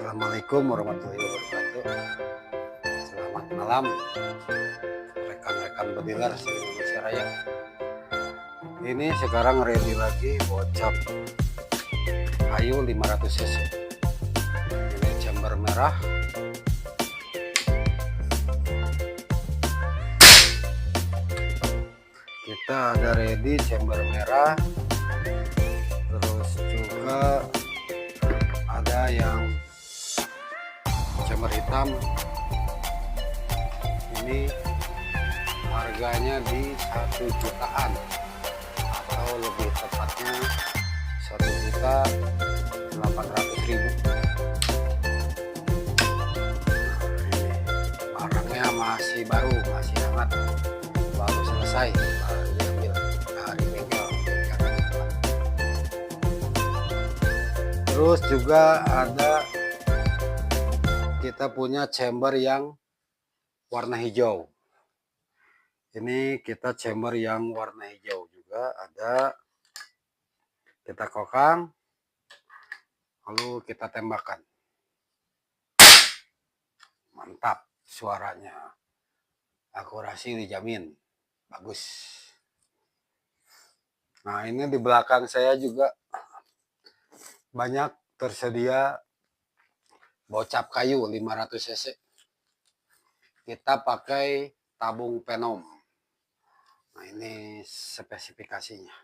Assalamualaikum warahmatullahi wabarakatuh. Selamat malam rekan-rekan bediler se-Indonesia Raya. Ini sekarang ready lagi bocap kayu 500 cc. Ini chamber merah. Kita ada ready chamber merah. Terus juga ada yang chamber hitam. Ini harganya di 1 jutaan atau lebih tepatnya 1.800.000. Barangnya masih baru, masih hangat, baru selesai, baru diambil dari bengkel. Terus juga ada kita punya chamber yang warna hijau. Ini kita chamber yang warna hijau juga ada. Kita kokang, lalu kita tembakan. Mantap suaranya. Akurasi dijamin. Bagus. Nah, ini di belakang saya juga banyak tersedia bocap kayu 500 cc. Kita pakai tabung Venom. Nah, ini spesifikasinya.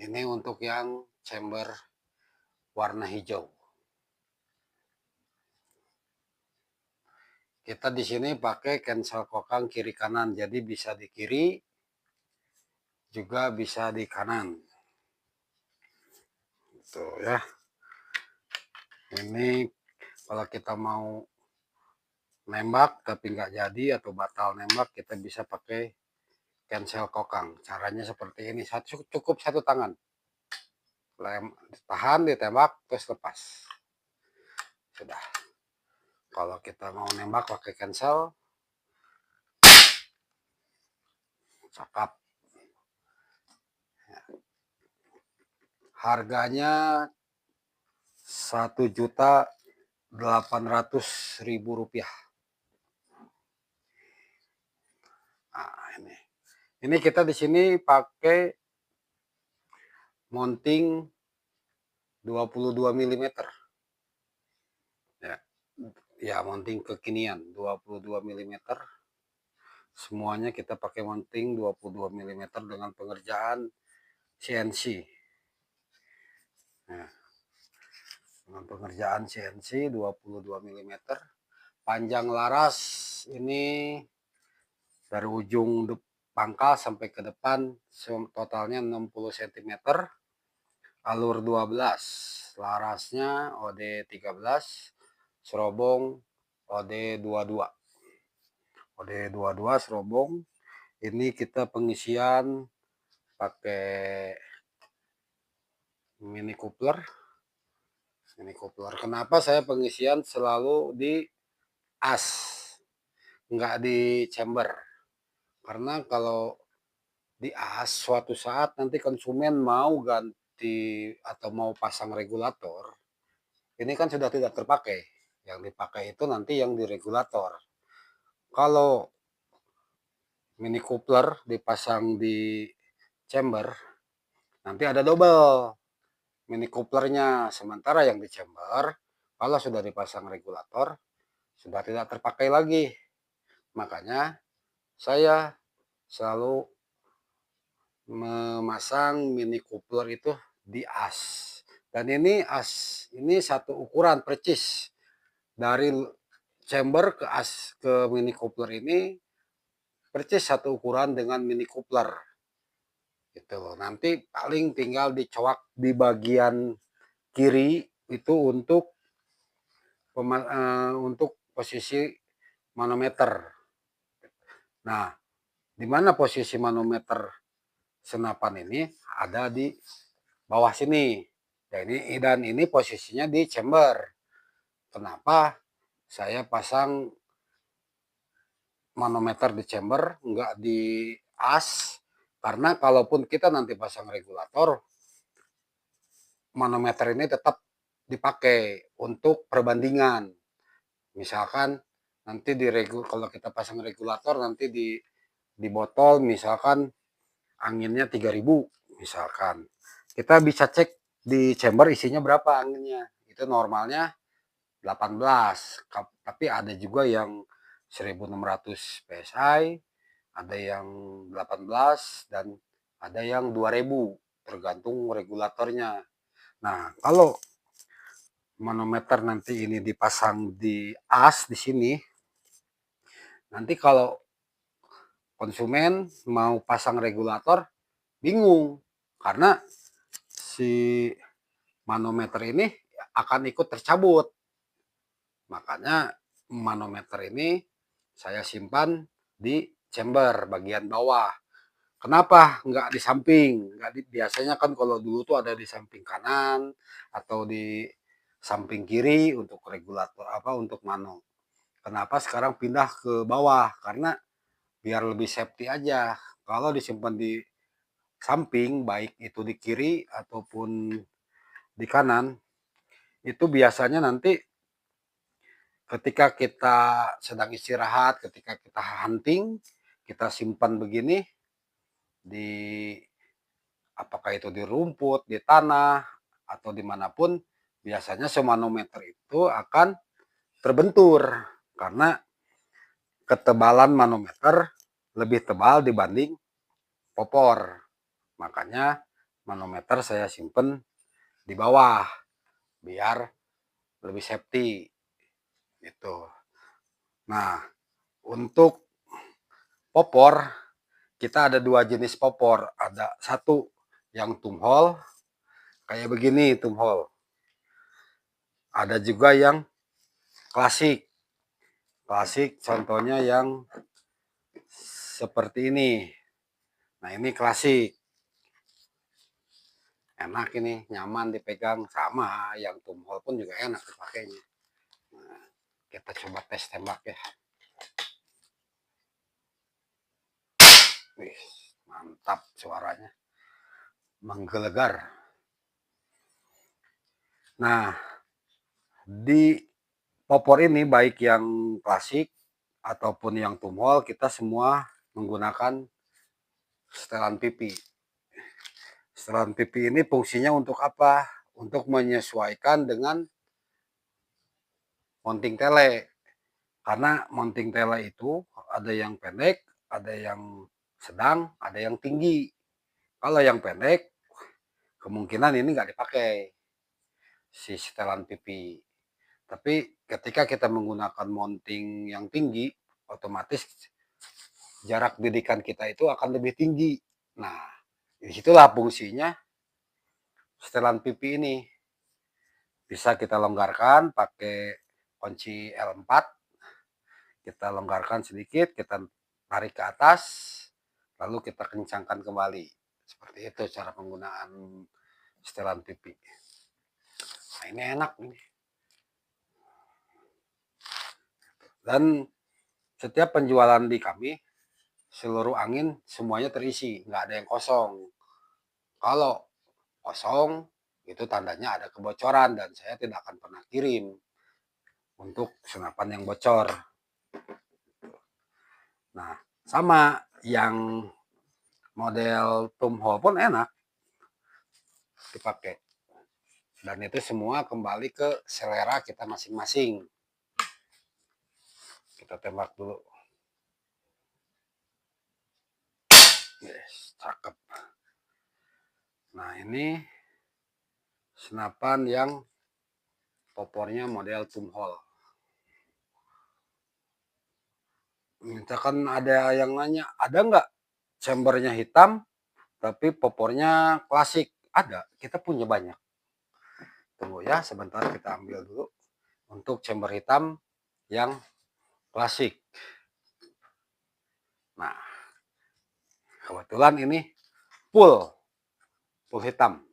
Ini untuk yang chamber warna hijau. Kita di sini pakai cancel kokang kiri kanan, jadi bisa di kiri juga bisa di kanan. Tuh ya. Ini kalau kita mau nembak tapi nggak jadi atau batal nembak, kita bisa pakai cancel kokang. Caranya seperti ini, cukup satu tangan. Tahan, ditembak, terus lepas. Sudah. Kalau kita mau nembak pakai cancel, cakep. Harganya 1.800.000 rupiah. Nah, ini kita di sini pakai mounting 22 mm. Ya, mounting kekinian 22 mm. Semuanya kita pakai mounting 22 mm dengan pengerjaan CNC. Nah, dengan pengerjaan CNC 22 mm. Panjang laras ini dari ujung pangkal sampai ke depan totalnya 60 cm. Alur 12, larasnya OD 13, serobong OD 22. OD 22 serobong. Ini kita pengisian pakai mini coupler. Kenapa saya pengisian selalu di as, nggak di chamber? Karena kalau di as suatu saat nanti konsumen mau ganti atau mau pasang regulator, ini kan sudah tidak terpakai. Yang dipakai itu nanti yang di regulator. Kalau mini coupler dipasang di chamber, nanti ada double mini couplernya. Sementara yang di chamber, kalau sudah dipasang regulator, sudah tidak terpakai lagi. Makanya saya selalu memasang mini coupler itu di as. Dan ini as, ini satu ukuran percis. Dari chamber ke as ke mini coupler ini percis satu ukuran dengan mini coupler. Gitu. Nanti paling tinggal dicoak di bagian kiri itu untuk posisi manometer. Nah, di mana posisi manometer senapan ini? Ada di bawah sini. Dan ini posisinya di chamber. Kenapa saya pasang manometer di chamber, enggak di as? Karena kalaupun kita nanti pasang regulator, manometer ini tetap dipakai untuk perbandingan. Misalkan nanti kalau kita pasang regulator nanti di botol misalkan anginnya 3000 misalkan. Kita bisa cek di chamber isinya berapa anginnya. Itu normalnya 18. Tapi ada juga yang 1600 PSI, ada yang 18 dan ada yang 2000 tergantung regulatornya. Nah, kalau manometer nanti ini dipasang di as di sini, nanti kalau konsumen mau pasang regulator bingung karena si manometer ini akan ikut tercabut. Makanya manometer ini saya simpan di chamber bagian bawah. Kenapa nggak di samping? Biasanya kan kalau dulu tuh ada di samping kanan atau di samping kiri untuk regulator untuk mano. Kenapa sekarang pindah ke bawah? Karena biar lebih safety aja. Kalau disimpan di samping, baik itu di kiri ataupun di kanan, itu biasanya nanti ketika kita sedang istirahat, ketika kita hunting, kita simpan begini di apakah itu di rumput, di tanah, atau dimanapun, biasanya semanometer itu akan terbentur karena ketebalan manometer lebih tebal dibanding popor. Makanya manometer saya simpen di bawah biar lebih safety gitu. Nah, untuk popor kita ada dua jenis popor. Ada satu yang tumhole kayak begini tumhole. Ada juga yang klasik. Klasik contohnya yang seperti ini. Nah, ini klasik. Enak ini, nyaman dipegang sama yang tumhole pun juga enak dipakainya. Nah, kita coba tes tembak ya. Wih, mantap suaranya. Menggelegar. Nah, di popor ini baik yang klasik ataupun yang tumhole kita semua menggunakan setelan pipi. Setelan pipi ini fungsinya untuk apa? Untuk menyesuaikan dengan mounting tele. Karena mounting tele itu ada yang pendek, ada yang sedang, ada yang tinggi. Kalau yang pendek, kemungkinan ini nggak dipakai si setelan pipi. Tapi ketika kita menggunakan mounting yang tinggi, otomatis jarak didikan kita itu akan lebih tinggi. Nah, disitulah fungsinya setelan pipi ini. Bisa kita longgarkan pakai kunci L4, kita longgarkan sedikit, kita tarik ke atas, lalu kita kencangkan kembali. Seperti itu cara penggunaan setelan pipi. Nah, ini enak nih. Dan setiap penjualan di kami, seluruh angin semuanya terisi, nggak ada yang kosong. Kalau kosong, itu tandanya ada kebocoran dan saya tidak akan pernah kirim untuk senapan yang bocor. Nah, sama yang model tumhole pun enak dipakai. Dan itu semua kembali ke selera kita masing-masing. Kita tembak dulu. Yes, cakep. Nah, ini senapan yang popornya model tumhole. Misalkan ada yang nanya, ada nggak chambernya hitam tapi popornya klasik? Ada, kita punya banyak. Tunggu ya, sebentar kita ambil dulu untuk chamber hitam yang klasik. Nah, kebetulan ini full hitam.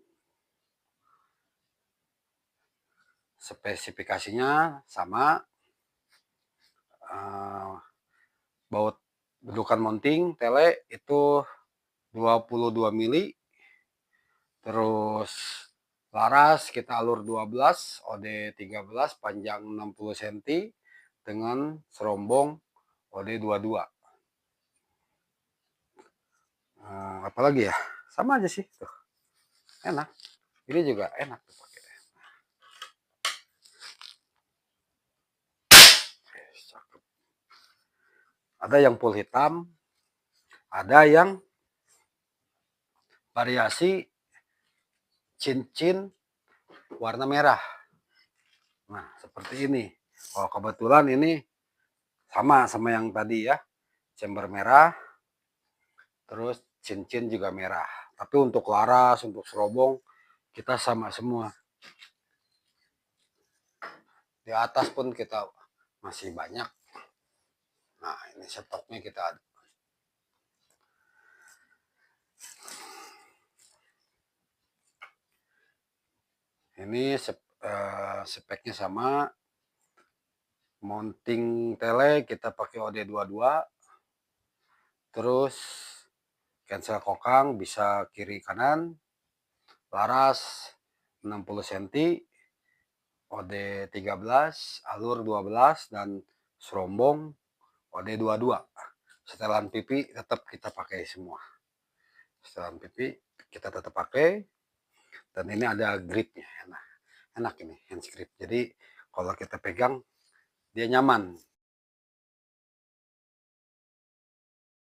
Spesifikasinya sama, baut dudukan mounting tele itu 22 mili, terus Laras kita alur 12, OD 13, panjang 60 cm dengan serombong OD 22. Apalagi ya? Sama aja sih tuh. Enak. Ini juga enak tuh pakai. Ada yang full hitam, ada yang variasi cincin warna merah. Nah, seperti ini. Oh, kebetulan ini sama yang tadi ya. Chamber merah, terus cincin juga merah. Tapi untuk laras, untuk serobong, kita sama semua. Di atas pun kita masih banyak. Nah, ini stoknya kita ada. Ini speknya sama. Mounting tele kita pakai OD22. Terus cancel kokang bisa kiri kanan. Laras 60 cm. OD 13, alur 12, dan serombong OD 22. Setelan pipi tetap kita pakai semua. Setelan pipi kita tetap pakai. Dan ini ada gripnya. Enak ini hand grip. Jadi kalau kita pegang dia nyaman.